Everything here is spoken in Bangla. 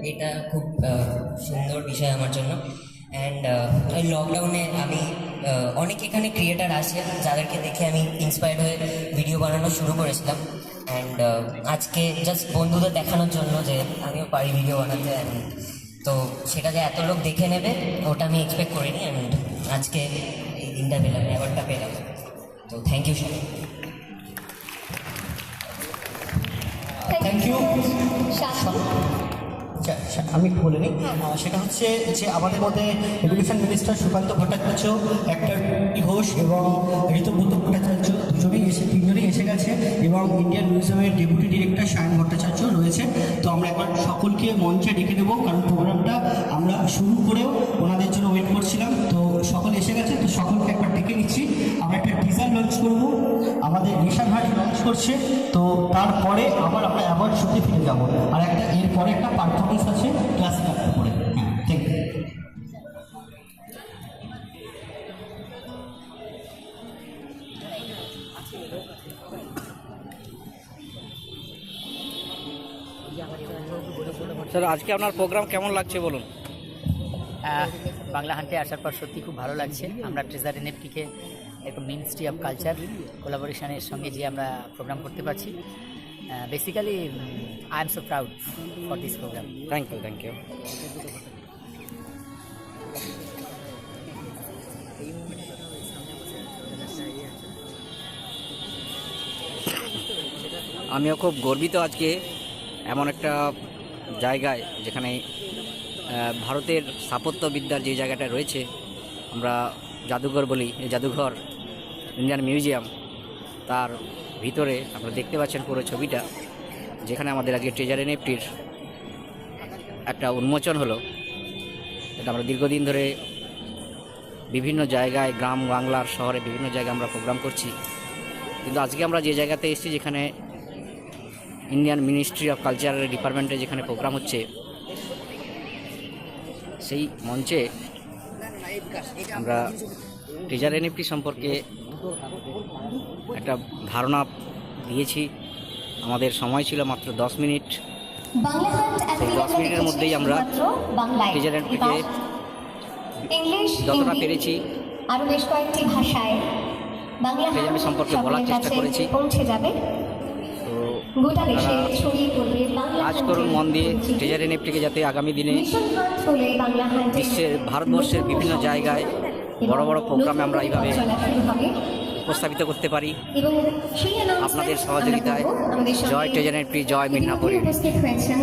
এটা খুব সুন্দর বিষয় আমার জন্য। অ্যান্ড এই লকডাউনে আমি অনেক এখানে ক্রিয়েটার আছে যাদেরকে দেখে আমি ইন্সপায়ার্ড হয়ে ভিডিও বানানো শুরু করেছিলাম। অ্যান্ড আজকে জাস্ট বন্ধুদের দেখানোর জন্য যে আমিও পারি ভিডিও বানাতে, অ্যান্ড তো সেটা যে এত লোক দেখে নেবে ওটা আমি এক্সপেক্ট করিনি। অ্যান্ড আজকে এই দিনটা পেলাম, অ্যাওয়ার্ডটা পেলাম, তো থ্যাংক ইউ সবাই। Thank you. আমি একটু বলে নিই, সেটা হচ্ছে যে আমাদের মধ্যে education minister Sukanta Bhattacharya, actor Ghosh এবং ঋতুব্রত ভট্টাচার্য তিনজনেই এসে গেছে, এবং ইন্ডিয়ান মিউজিয়ামের ডেপুটি ডিরেক্টর সায়ন ভট্টাচার্য রয়েছে। তো আমরা একবার সকলকে মঞ্চে ডেকে দেবো, কারণ প্রোগ্রামটা আমরা শুরু করেও ওনাদের জন্য ওয়েট করছিলাম। তো সকলে এসে গেছে, তো সকলকে একবার ডেকে নিচ্ছি। আমরা একটা টিজার লঞ্চ করবো, আমাদের নিশান ভাই লঞ্চ করছে, তো তারপরে আবার আমরা অ্যাওয়ার্ড শোতে ফিরে যাবো, আর এরপরে একটা পারফরমেন্স আছে ক্লাসিক একটা পরে। হ্যাঁ, থ্যাংক ইউ। স্যার, আজকে আপনার প্রোগ্রাম কেমন লাগছে বলুন? বাংলা হান্টে আসার পর সত্যি খুব ভালো লাগছে। আমরা ট্রেজার এনএফটিকে একটা মিনিস্ট্রি অফ কালচার কোলাবোরেশনের সঙ্গে যে আমরা প্রোগ্রাম করতে পারছি, basically I am so proud for this program. Thank you. আমিও খুব গর্বিত আজকে এমন একটা জায়গায় যেখানে ভারতের স্থাপত্যবিদ্যার যে জায়গাটা রয়েছে, আমরা জাদুঘর বলি, এই জাদুঘর ইন্ডিয়ান মিউজিয়াম, তার ভিতরে আপনারা দেখতে পাচ্ছেন পুরো ছবিটা, যেখানে আমাদের আজকে ট্রেজার এনএফটির একটা উন্মোচন হলো। এটা আমরা দীর্ঘদিন ধরে বিভিন্ন জায়গায়, গ্রাম বাংলার শহরে বিভিন্ন জায়গায় আমরা প্রোগ্রাম করছি, কিন্তু আজকে আমরা যে জায়গাতে এসেছি, যেখানে ইন্ডিয়ান মিনিস্ট্রি অফ কালচারের ডিপার্টমেন্টে যেখানে প্রোগ্রাম হচ্ছে, সেই মঞ্চে আমরা ট্রেজার এনএফটি সম্পর্কে একটা ধারণা দিয়েছি। আমাদের সময় ছিল মাত্র 10 মিনিট। সেই 10 মিনিটের মধ্যেই আমরা ট্রেজার এনএফটিকে যতটা পেরেছি আরো বেশ কয়েকটি ভাষায় বাংলা ট্রেজার সম্পর্কে বলার চেষ্টা করেছি। পৌঁছে যাবে, তো গোটা দেশে ছড়িয়ে পড়বে বাংলা। কাজ করুন মন দিয়ে ট্রেজার এনএফটিকে, যাতে আগামী দিনে বাংলা বিশ্বের, ভারতবর্ষের বিভিন্ন জায়গায় বড় বড় প্রোগ্রামে আমরা এইভাবে উপস্থাপিত করতে পারি আপনাদের সহযোগিতায়। জয় ট্রেজার এনএফটি, জয় মিদনাপুর। উপস্থিত হয়েছেন